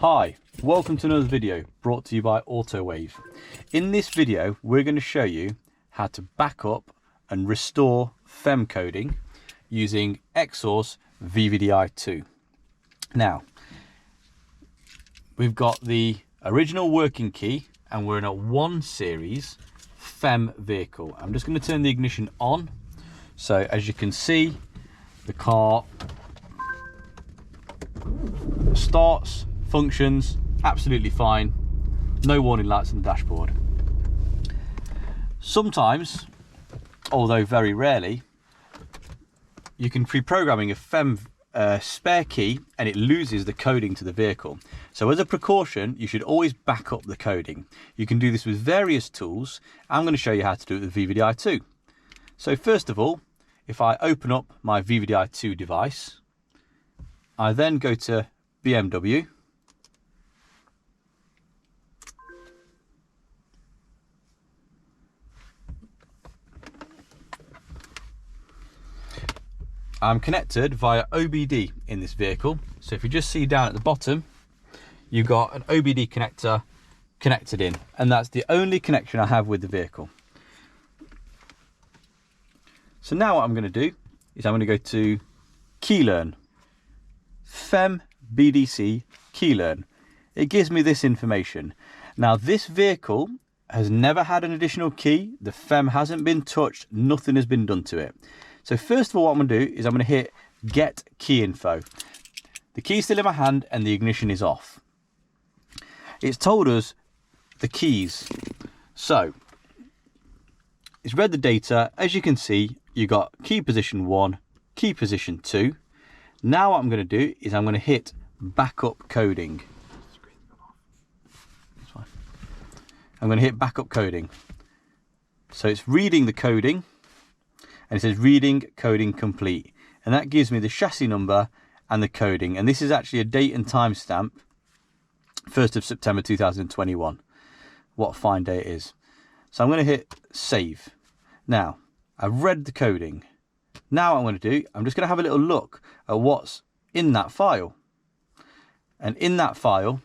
Hi, welcome to another video brought to you by Autowave. In this video, we're going to show you how to back up and restore FEM coding using Xhorse VVDI2. Now, we've got the original working key and we're in a 1 series FEM vehicle. I'm just going to turn the ignition on. So as you can see, the car starts, functions absolutely fine, no warning lights on the dashboard. Sometimes, although very rarely, you can pre-programming a FEM spare key and it loses the coding to the vehicle. So as a precaution, you should always back up the coding. You can do this with various tools. I'm going to show you how to do it with VVDI2. So first of all, if I open up my VVDI2 device, I then go to BMW. I'm connected via OBD in this vehicle. So if you just see down at the bottom, you've got an OBD connector connected in, and that's the only connection I have with the vehicle. So now what I'm going to do is I'm going to go to Keylearn, FEM BDC Keylearn. It gives me this information. Now this vehicle has never had an additional key. The FEM hasn't been touched. Nothing has been done to it. So first of all, what I'm going to do is I'm going to hit Get Key Info. The key's still in my hand and the ignition is off. It's told us the keys. So it's read the data. As you can see, you got key position 1, key position 2. Now what I'm going to do is I'm going to hit backup coding. I'm going to hit backup coding. So it's reading the coding. And it says reading coding complete, and that gives me the chassis number and the coding, and this is actually a date and time stamp, 1st of September 2021. What a fine day it is. So I'm going to hit save. Now I've read the coding. Now what I'm going to do, I'm just going to have a little look at what's in that file, and in that file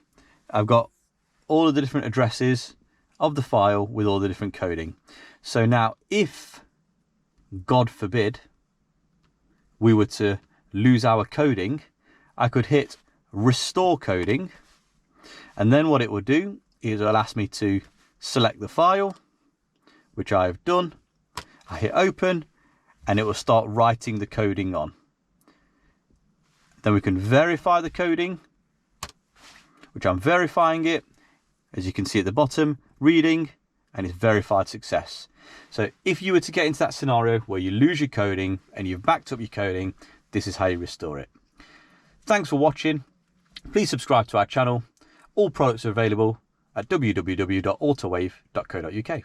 I've got all of the different addresses of the file with all the different coding. So now if God forbid we were to lose our coding, I could hit restore coding, and then what it will do is it'll ask me to select the file, which I have done. I hit open and it will start writing the coding on. Then we can verify the coding, which I'm verifying it. As you can see at the bottom, reading, and it's verified success. So if you were to get into that scenario where you lose your coding and you've backed up your coding, this is how you restore it. Thanks for watching. Please subscribe to our channel. All products are available at www.autowave.co.uk.